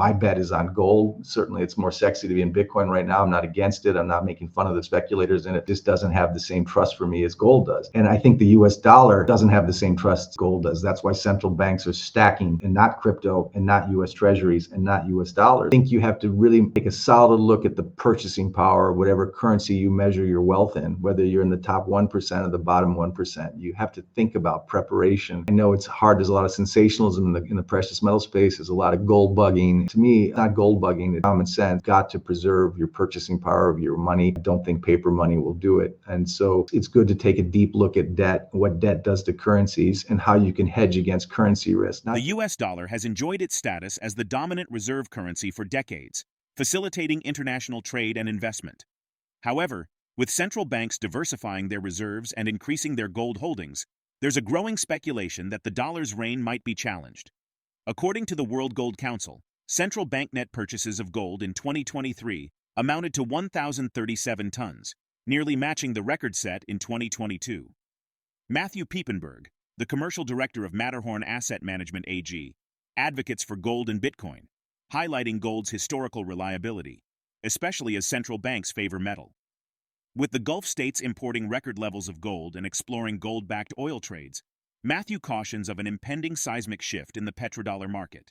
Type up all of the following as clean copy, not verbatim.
My bet is on gold. Certainly it's more sexy to be in Bitcoin right now. I'm not against it. I'm not making fun of the speculators in it. This doesn't have the same trust for me as gold does. And I think the US dollar doesn't have the same trust as gold does. That's why central banks are stacking, and not crypto and not US treasuries and not US dollars. I think you have to really take a solid look at the purchasing power of whatever currency you measure your wealth in, whether you're in the top 1% or the bottom 1%. You have to think about preparation. I know it's hard. There's a lot of sensationalism in the precious metal space. There's a lot of gold bugging. To me, not gold bugging, it's common sense. Got to preserve your purchasing power of your money. I don't think paper money will do it. And so it's good to take a deep look at debt, what debt does to currencies, and how you can hedge against currency risk. The US dollar has enjoyed its status as the dominant reserve currency for decades, facilitating international trade and investment. However, with central banks diversifying their reserves and increasing their gold holdings, there's a growing speculation that the dollar's reign might be challenged. According to the World Gold Council, central bank net purchases of gold in 2023 amounted to 1,037 tons, nearly matching the record set in 2022. MatthewPiepenburg, the commercial director of Matterhorn Asset Management AG, advocates for gold and Bitcoin, highlighting gold's historical reliability, especially as central banks favor metal. With the Gulf states importing record levels of gold and exploring gold-backed oil trades, Matthew cautions of an impending seismic shift in the petrodollar market.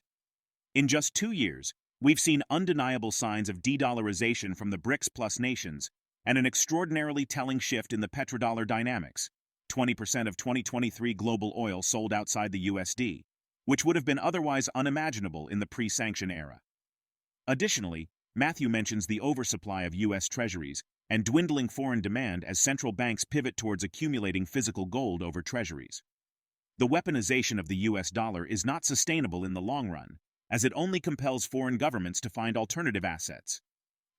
In just 2 years, we've seen undeniable signs of de-dollarization from the BRICS plus nations and an extraordinarily telling shift in the petrodollar dynamics. 20% of 2023 global oil sold outside the USD, which would have been otherwise unimaginable in the pre-sanction era. Additionally, Matthew mentions the oversupply of US treasuries and dwindling foreign demand as central banks pivot towards accumulating physical gold over treasuries. The weaponization of the US dollar is not sustainable in the long run, as it only compels foreign governments to find alternative assets.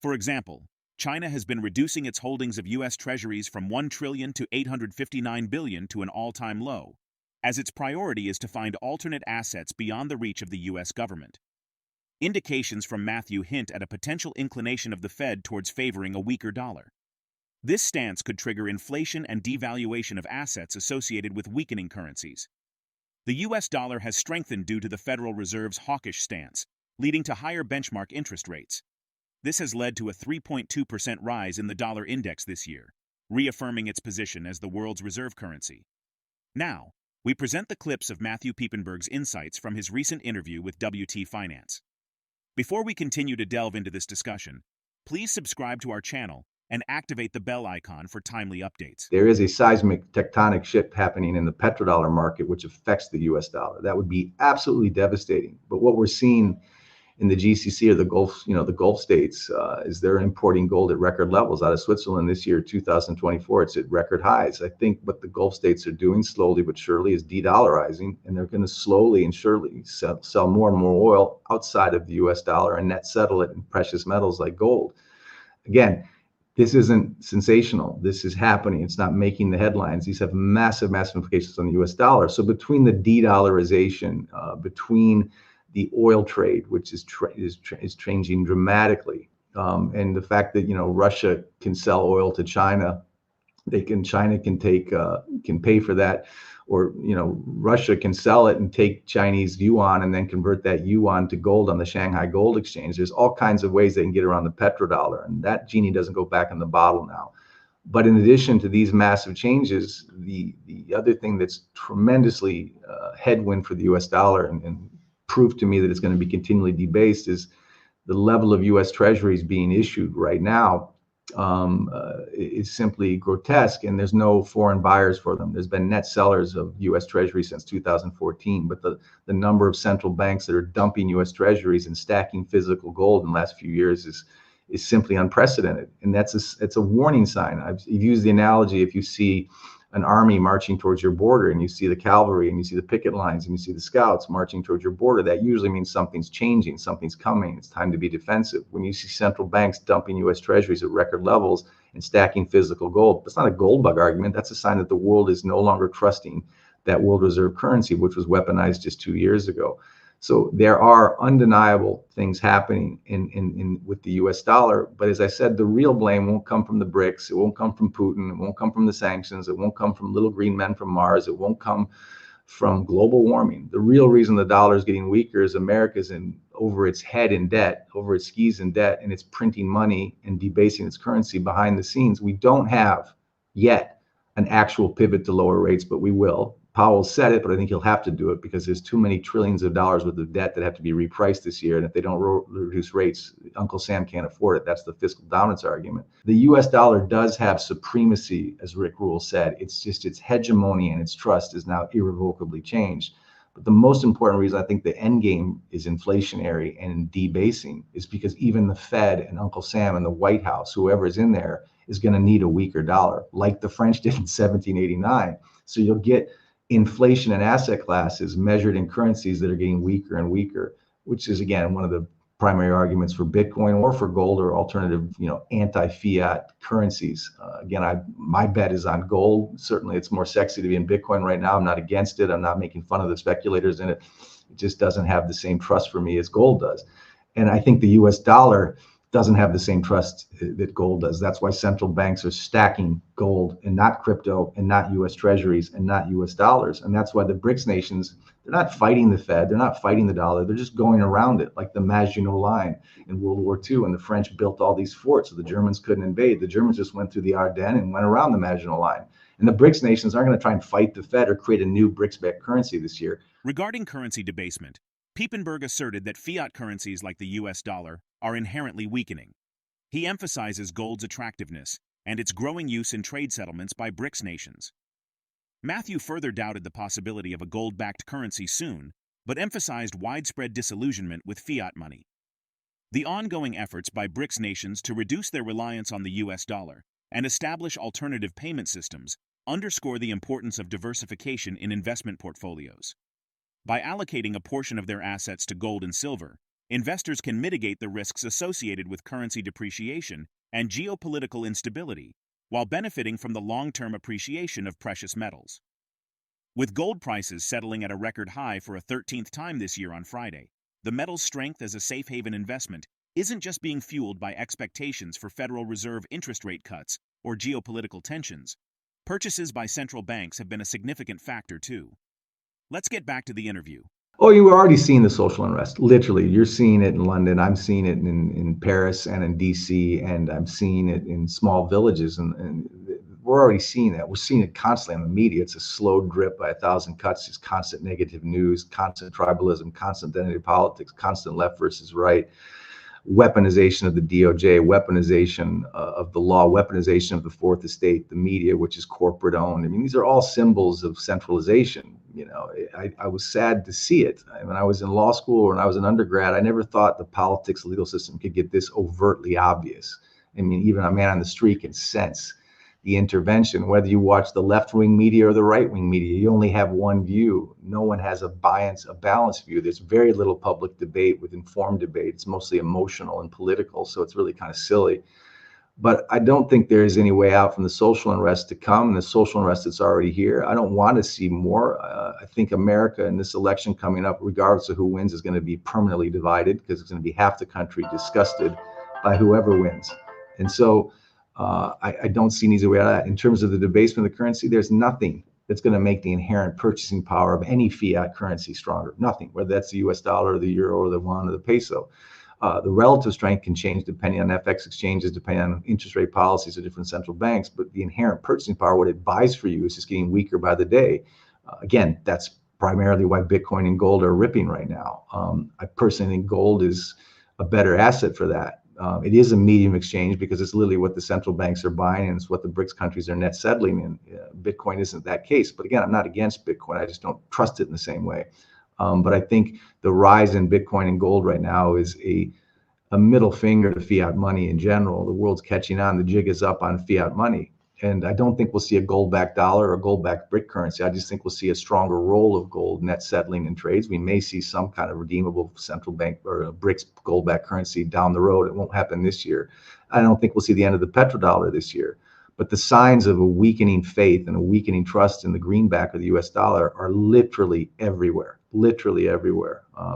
For example, China has been reducing its holdings of US treasuries from $1 trillion to $859 billion to an all-time low, as its priority is to find alternate assets beyond the reach of the US government. Indications from Matthew hint at a potential inclination of the Fed towards favoring a weaker dollar. This stance could trigger inflation and devaluation of assets associated with weakening currencies. The US dollar has strengthened due to the Federal Reserve's hawkish stance, leading to higher benchmark interest rates. This has led to a 3.2% rise in the dollar index this year, reaffirming its position as the world's reserve currency. Now, we present the clips of MatthewPiepenburg's insights from his recent interview with WT Finance. Before we continue to delve into this discussion, please subscribe to our channel and activate the bell icon for timely updates. There is a seismic tectonic shift happening in the petrodollar market, which affects the US dollar. That would be absolutely devastating. But what we're seeing in the GCC or the Gulf states is they're importing gold at record levels out of Switzerland this year, 2024. It's at record highs. I think what the Gulf states are doing slowly but surely is de-dollarizing, and they're going to slowly and surely sell more and more oil outside of the US dollar and net settle it in precious metals like gold. Again, this isn't sensational. This is happening. It's not making the headlines. These have massive, massive implications on the US dollar. So between the de-dollarization, between the oil trade, which is changing dramatically, and the fact that Russia can sell oil to China, China can pay for that, or Russia can sell it and take Chinese yuan and then convert that yuan to gold on the Shanghai Gold Exchange. There's all kinds of ways they can get around the petrodollar, and that genie doesn't go back in the bottle now. But in addition to these massive changes, the other thing that's tremendously headwind for the US dollar and proof to me that it's going to be continually debased is the level of US treasuries being issued right now is simply grotesque, and there's no foreign buyers for them. There's been net sellers of US treasuries since 2014, but the number of central banks that are dumping US treasuries and stacking physical gold in the last few years is simply unprecedented, and it's a warning sign. I've used the analogy: if you see an army marching towards your border and you see the cavalry and you see the picket lines and you see the scouts marching towards your border, that usually means something's changing, something's coming, it's time to be defensive. When you see central banks dumping US treasuries at record levels and stacking physical gold, that's not a gold bug argument. That's a sign that the world is no longer trusting that world reserve currency, which was weaponized just 2 years ago. So there are undeniable things happening with the US dollar. But as I said, the real blame won't come from the BRICS. It won't come from Putin. It won't come from the sanctions. It won't come from little green men from Mars. It won't come from global warming. The real reason the dollar is getting weaker is America's over its head in debt, over its skis in debt, and it's printing money and debasing its currency behind the scenes. We don't have yet an actual pivot to lower rates, but we will. Powell said it, but I think he'll have to do it because there's too many trillions of dollars worth of debt that have to be repriced this year. And if they don't reduce rates, Uncle Sam can't afford it. That's the fiscal dominance argument. The US dollar does have supremacy, as Rick Rule said. It's just its hegemony and its trust is now irrevocably changed. But the most important reason I think the endgame is inflationary and debasing is because even the Fed and Uncle Sam and the White House, whoever is in there, is going to need a weaker dollar, like the French did in 1789. So you'll get inflation in asset classes measured in currencies that are getting weaker and weaker, which is, again, one of the primary arguments for Bitcoin or for gold or alternative, anti-fiat currencies. My bet is on gold. Certainly, it's more sexy to be in Bitcoin right now. I'm not against it. I'm not making fun of the speculators in it. It just doesn't have the same trust for me as gold does. And I think the US dollar doesn't have the same trust that gold does. That's why central banks are stacking gold and not crypto and not US treasuries and not US dollars. And that's why the BRICS nations, they're not fighting the Fed, they're not fighting the dollar, they're just going around it, like the Maginot Line in World War II. And the French built all these forts so the Germans couldn't invade. The Germans just went through the Ardennes and went around the Maginot Line. And the BRICS nations aren't going to try and fight the Fed or create a new BRICS-backed currency this year. Regarding currency debasement, Piepenburg asserted that fiat currencies like the US dollar are inherently weakening. He emphasizes gold's attractiveness and its growing use in trade settlements by BRICS nations. Matthew further doubted the possibility of a gold-backed currency soon, but emphasized widespread disillusionment with fiat money. The ongoing efforts by BRICS nations to reduce their reliance on the US dollar and establish alternative payment systems underscore the importance of diversification in investment portfolios. By allocating a portion of their assets to gold and silver, investors can mitigate the risks associated with currency depreciation and geopolitical instability, while benefiting from the long-term appreciation of precious metals. With gold prices settling at a record high for a 13th time this year on Friday, the metal's strength as a safe haven investment isn't just being fueled by expectations for Federal Reserve interest rate cuts or geopolitical tensions. Purchases by central banks have been a significant factor too. Let's get back to the interview. Oh, you were already seeing the social unrest. Literally, you're seeing it in London. I'm seeing it in Paris and in DC, and I'm seeing it in small villages. And we're already seeing that. We're seeing it constantly on the media. It's a slow drip by 1,000 cuts. Just constant negative news, constant tribalism, constant identity politics, constant left versus right. Weaponization of the DOJ, weaponization of the law, weaponization of the fourth estate, the media, which is corporate owned. I mean, these are all symbols of centralization. I was sad to see it. When I was in law school or when I was an undergrad, I never thought the politics, legal system could get this overtly obvious. I mean, even a man on the street can sense the intervention. Whether you watch the left-wing media or the right-wing media, you only have one view. No one has a balanced view. There's very little public debate with informed debate. It's mostly emotional and political, so it's really kind of silly. But I don't think there is any way out from the social unrest to come, and the social unrest that's already here. I don't want to see more. I think America in this election coming up, regardless of who wins, is going to be permanently divided because it's going to be half the country disgusted by whoever wins. And so I don't see an easy way out of that. In terms of the debasement of the currency, there's nothing that's going to make the inherent purchasing power of any fiat currency stronger. Nothing, whether that's the US dollar or the euro or the won or the peso. The relative strength can change depending on FX exchanges, depending on interest rate policies of different central banks, but the inherent purchasing power, what it buys for you, is just getting weaker by the day. Again, that's primarily why Bitcoin and gold are ripping right now. I personally think gold is a better asset for that. It is a medium exchange because it's literally what the central banks are buying and it's what the BRICS countries are net settling in. Bitcoin isn't that case. But again, I'm not against Bitcoin. I just don't trust it in the same way. But I think the rise in Bitcoin and gold right now is a middle finger to fiat money in general. The world's catching on. The jig is up on fiat money. And I don't think we'll see a gold-backed dollar or a gold-backed BRIC currency. I just think we'll see a stronger role of gold net settling in trades. We may see some kind of redeemable central bank or a BRICS gold-backed currency down the road. It won't happen this year. I don't think we'll see the end of the petrodollar this year. But the signs of a weakening faith and a weakening trust in the greenback of the US dollar are literally everywhere,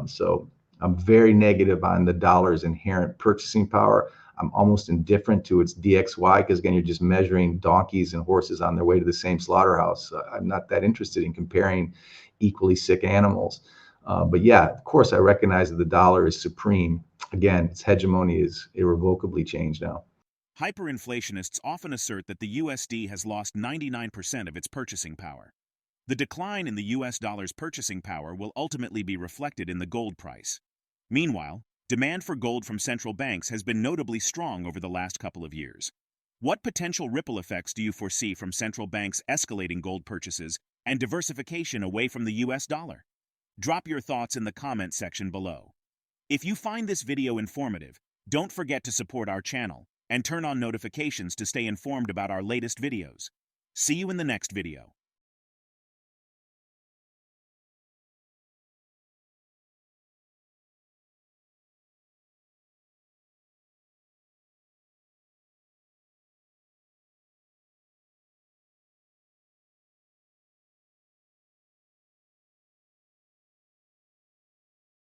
So I'm very negative on the dollar's inherent purchasing power. I'm almost indifferent to its DXY because, again, you're just measuring donkeys and horses on their way to the same slaughterhouse. I'm not that interested in comparing equally sick animals. But yeah, of course, I recognize that the dollar is supreme. Again, its hegemony is irrevocably changed now. Hyperinflationists often assert that the USD has lost 99% of its purchasing power. The decline in the US dollar's purchasing power will ultimately be reflected in the gold price. Meanwhile, demand for gold from central banks has been notably strong over the last couple of years. What potential ripple effects do you foresee from central banks escalating gold purchases and diversification away from the US dollar? Drop your thoughts in the comment section below. If you find this video informative, don't forget to support our channel and turn on notifications to stay informed about our latest videos. See you in the next video.